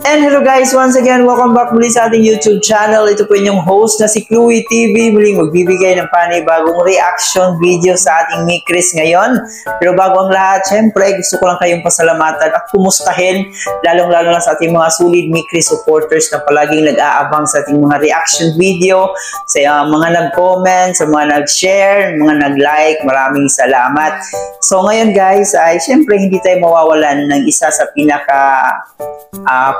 And hello guys, once again, welcome back muli sa ating YouTube channel. Ito po inyong host na si Chloe TV. Muling magbibigay ng panibagong reaction video sa ating Mikris ngayon. Pero bago ang lahat, syempre gusto ko lang kayong pasalamatan at kumustahin, lalong-lalo lang sa ating mga solid Mikris supporters na palaging nag-aabang sa ating mga reaction video, sa mga nag-comment, sa mga nag-share, mga nag-like. Maraming salamat. So ngayon guys, ay syempre hindi tayo mawawalan ng isa sa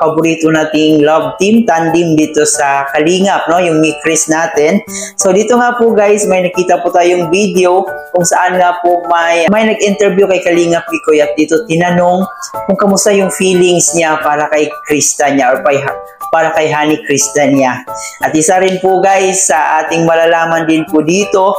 paborito nating love team, tandem dito sa Kalingap, no? Yung Mikris natin. So dito nga po guys, may nakita po tayong video kung saan nga po may nag-interview kay Kalingap Mikoy at dito tinanong kung kamusta yung feelings niya para kay Krista niya or para kay Honey Krista niya. At isa rin po guys sa ating malalaman din po dito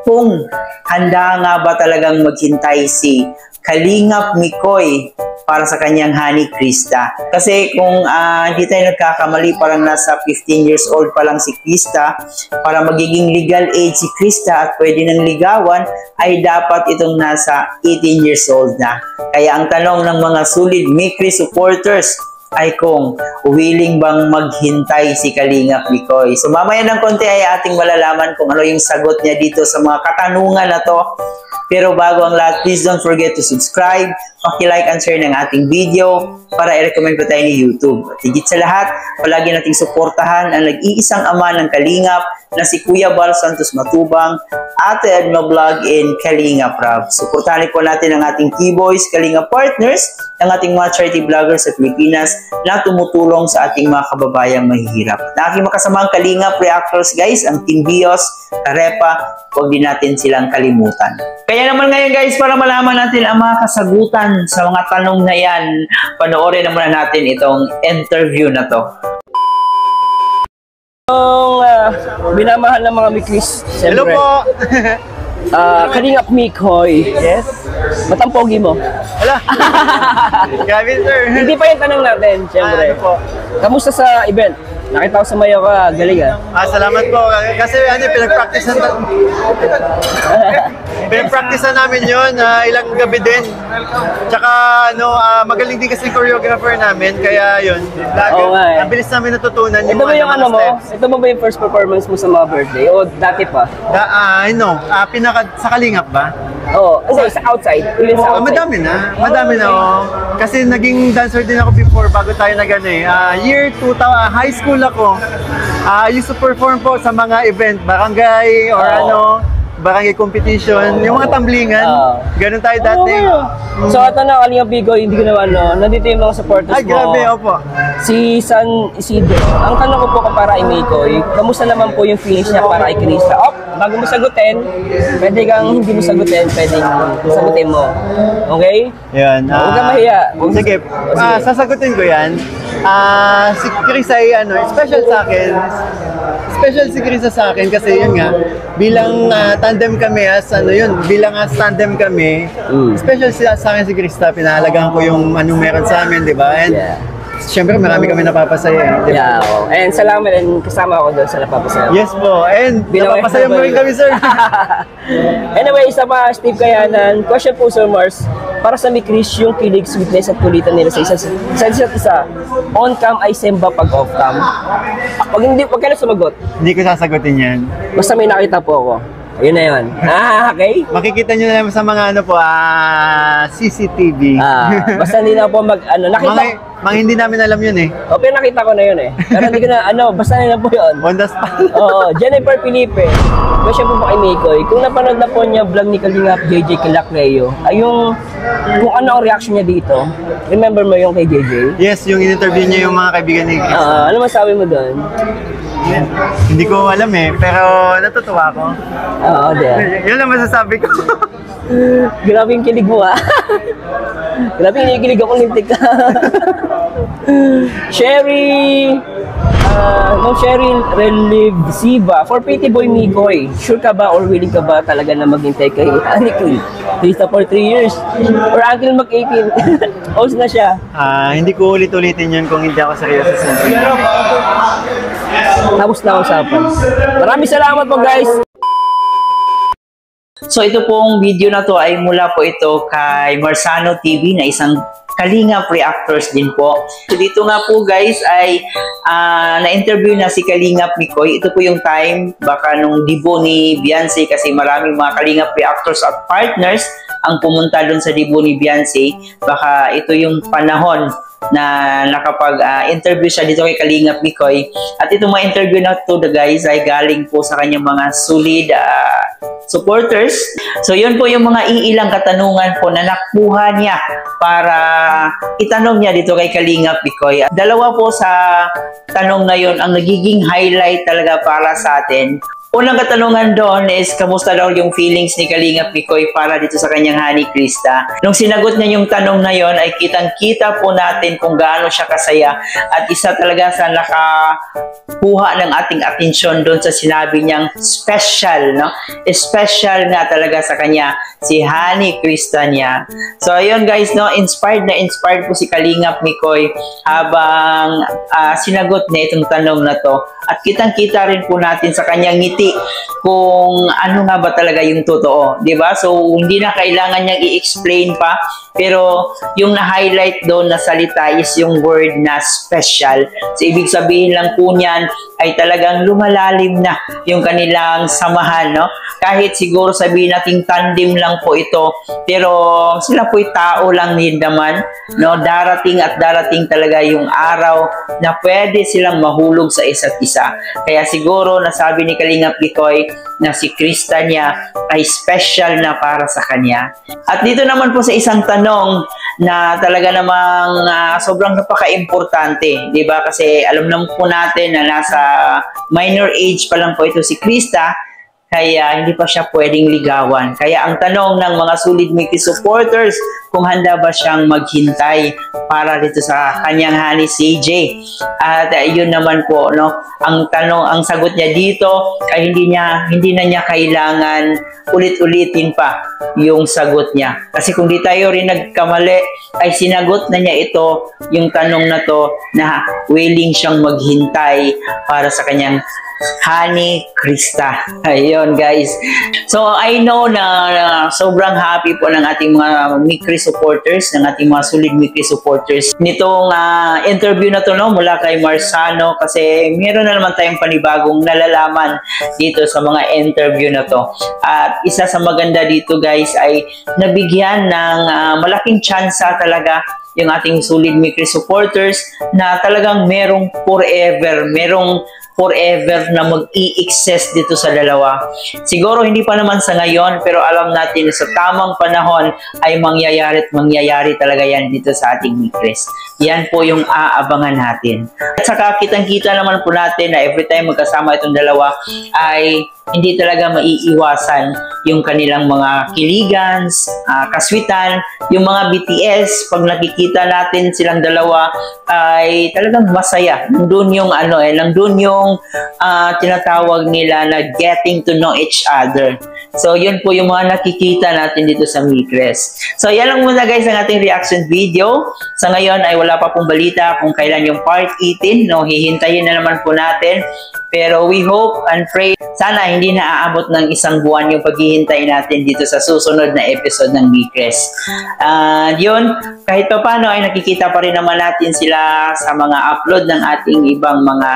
kung handa nga ba talagang maghintay si Kalingap Mikoy para sa kanyang Honey Krista. Kasi kung hindi tayo nagkakamali, parang nasa 15 years old pa lang si Krista, para magiging legal age si Krista at pwede nang ligawan, ay dapat itong nasa 18 years old na. Kaya ang tanong ng mga solid Mikris supporters ay kung willing bang maghintay si Kalingap Mikoy. So mamaya ng konti ay ating malalaman kung ano yung sagot niya dito sa mga katanungan na to. Pero bago ang lahat, please don't forget to subscribe, paki-like and share ng ating video para i-recommend po tayo ni YouTube. At higit sa lahat, palagi nating suportahan ang nag-iisang ama ng Kalingap na si Kuya Bal Santos Matubang, Ate Edna Vlog in Kalingap Rab. Suportahan po natin ang ating T-Boys, Kalingap Partners, ang ating mga charity vloggers sa Pilipinas na tumutulong sa ating mga kababayang mahihirap. Na aking makasamang Kalingap reactors guys, ang Team Bios, Karepa, huwag din natin silang kalimutan. Kaya naman ngayon guys, para malaman natin ang mga kasagutan sa mga tanong na yan, panoorin naman natin itong interview na to. Binamahal ng mga Mikris. Hello po! Kalingap Mikoy. Yes? Ba't ang pogi mo? Hala! Grabe sir! Hindi pa yung tanong natin, siyempre. Ano po? Kamusta sa event? Nakita ko sa mayo ka, galing Salamat po. Kasi pinag-practice na namin yun, ilang gabi din. Tsaka magaling din kasi choreographer namin, kaya yun. Ang bilis namin natutunan yung ito ba yung ano mo? Ito ba yung first performance mo sa mga birthday? O dati pa? Sa Kalingap ba? Oo, sa outside. Madami na. Kasi naging dancer din ako before bago tayo year 2000, high school ako. Used to perform po sa mga event, barangay or barangay competition, yung mga tamblingan. Ganun tayo dati. So ito na, Kalingap Mikoy, hindi ko naman, nandito yung mga supporters mo. Ay, grabe, opo. Si San Isidro. Ang tanong ko po para kay Mikoy, kamusta naman po yung feelings niya para kay Krista? Bago mo sagutin, pwede kang hindi mo sagutin, pwede sagutin mo. Okay? Yan. Huwag kang mahiya. Sige. Sasagutin ko yan. Si Chris ay special sa akin. Special si Krista sa akin kasi yun nga, bilang tandem kami tandem kami, special sa akin si Krista, pinahalagaan ko yung anong meron sa amin, di ba? And siyempre marami kami napapasaya. Diba? Yeah, and salamat din kasama ako doon sa napapasaya. Yes po, and napapasaya mo rin kami sir. Anyway, isa pa, Steve Kayanan, question po Sir Mars, para sa Mikris yung kilig, sweetness at kulitan nila sa isa't isa, on cam ay semba pag off cam. Pag kailan sumagot? Hindi ko sasagutin yan. Basta may nakita po ako. Ayun na yun. Okay? Makikita nyo na naman sa mga CCTV. Basta hindi na po nakita. Mga hindi namin alam yun eh. Pero nakita ko na yun eh. Pero hindi ko na, basta na po yun. On the spot. Oo, Jennifer Felipe. Question po ba kay Mikoy? Kung napanood na po niya vlog ni Kalingap JJ Kilacreo, kung ano ang reaction niya dito, remember mo yung kay JJ? Yes, yung in-interview niya yung mga kaibigan ni Chris. Ano masabi mo doon? Hindi ko alam eh, pero natutuwa ako. Oo, yun lang masasabi ko. Grabe yung kilig mo Grabe yung kilig ako lintik ka. Sherry Relivsiva, for Pretty Boy Mikoy, sure ka ba or willing ka ba talaga na maghintay kay Honey Krista for 3 years? Or until mag-18? Host na siya. Hindi ko ulit-ulitin yun kung hindi ako seryoso sa Tapos na usapan. Maraming salamat po guys. So ito pong video na to ay mula po ito kay Marsano TV na isang Kalingap reactors din po. So dito nga po guys ay na-interview na si Kalingap Mikoy. Ito po yung time baka nung dibo ni Beyonce kasi maraming mga Kalingap reactors at partners ang pumunta doon sa dibo ni Beyonce. Baka ito yung panahon na nakapag-interview siya dito kay Kalingap Mikoy. At itong mga interview na to guys ay galing po sa kanyang mga solid supporters. So yun po yung mga iilang katanungan po na nakuha niya para itanong niya dito kay Kalingap Mikoy. Dalawa po sa tanong na yun ang nagiging highlight talaga para sa atin. Unang katanungan doon is, kamusta daw yung feelings ni Kalingap Mikoy para dito sa kanyang Honey Krista? Nung sinagot niya yung tanong na yon ay kitang-kita po natin kung gaano siya kasaya at isa talaga sa nakakuha ng ating atensyon doon sa sinabi niyang special, no? Special nga talaga sa kanya si Honey Krista niya. So ayun guys, no, inspired po si Kalingap Mikoy habang sinagot niya itong tanong na to. At kitang-kita rin po natin sa kanyang ngiti kung ano nga ba talaga yung totoo, di ba? So hindi na kailangan niyang i-explain pa, pero yung na-highlight doon na salita is yung word na special. So ibig sabihin lang po niyan ay talagang lumalalim na yung kanilang samahan, no? Kahit siguro sabihin natin tandem lang po ito, pero sila po'y tao lang din naman, no? Darating at darating talaga yung araw na pwede silang mahulog sa isa't isa. Kaya siguro nasabi ni Kalingap Mikoy na si Krista niya ay special na para sa kanya. At dito naman po sa isang tanong na talaga namang sobrang napaka-importante, di ba? Kasi alam naman po natin na nasa minor age pa lang po ito si Krista, kaya hindi pa siya pwedeng ligawan. Kaya ang tanong ng mga Solid Mickey supporters, kung handa ba siyang maghintay para dito sa kanyang honey CJ. At yun naman po, no, ang sagot niya dito ay hindi na niya kailangan ulit-ulitin pa yung sagot niya. Kasi kung di tayo rin nagkamali, ay sinagot na niya ito, yung tanong na to, na willing siyang maghintay para sa kanyang Honey Krista. Ayun guys. So I know na sobrang happy po ng ating mga Mikri supporters, ng ating mga Solid Mikri supporters nitong interview na to, no, mula kay Marsano, kasi meron na naman tayong panibagong nalalaman dito sa mga interview na to. At isa sa maganda dito guys ay nabigyan ng malaking tsansa talaga yung ating Solid Mikri supporters na talagang merong forever na mag-i-exist dito sa dalawa. Siguro hindi pa naman sa ngayon, pero alam natin na sa tamang panahon ay mangyayari talaga yan dito sa ating Mikris. Yan po yung aabangan natin. At saka kitang-kita naman po natin na every time magkasama itong dalawa ay hindi talaga maiiwasan yung kanilang mga kiligans, kaswitan, yung mga BTS, pag nakikita natin silang dalawa ay talagang masaya. Nandun yung nandun yung tinatawag nila na getting to know each other. So yun po yung mga nakikita natin dito sa Mikres. So yan lang muna guys ang ating reaction video. Sa ngayon ay wala pa pong balita kung kailan yung part 18, no, hihintayin na naman po natin. Pero we hope and pray sana hindi na aabot ng isang buwan yung paghihintay natin dito sa susunod na episode ng Mikres. Yun, kahit pa paano ay nakikita pa rin naman natin sila sa mga upload ng ating ibang mga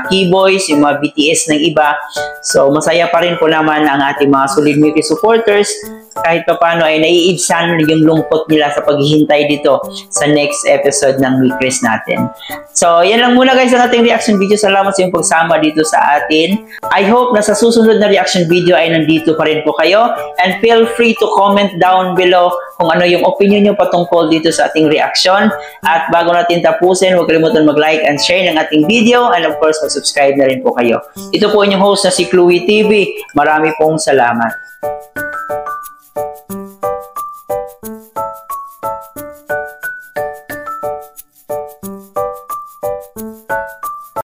keyboys, yung mga BTS ng iba. So masaya pa rin po naman ang ating mga Solid Mickey supporters. Kahit pa paano ay naiibsan yung lungkot nila sa paghihintay dito sa next episode ng Mikres natin. So yan lang muna guys ang ating reaction video. Salamat sa iyong pagsama dito sa atin. I hope na sa susunod na reaction video ay nandito pa rin po kayo, and feel free to comment down below kung ano yung opinion nyo patungkol dito sa ating reaction. At bago natin tapusin, huwag kalimutan mag-like and share ng ating video, and of course mag-subscribe na rin po kayo. Ito po inyong host na si Chloe TV. Marami pong salamat.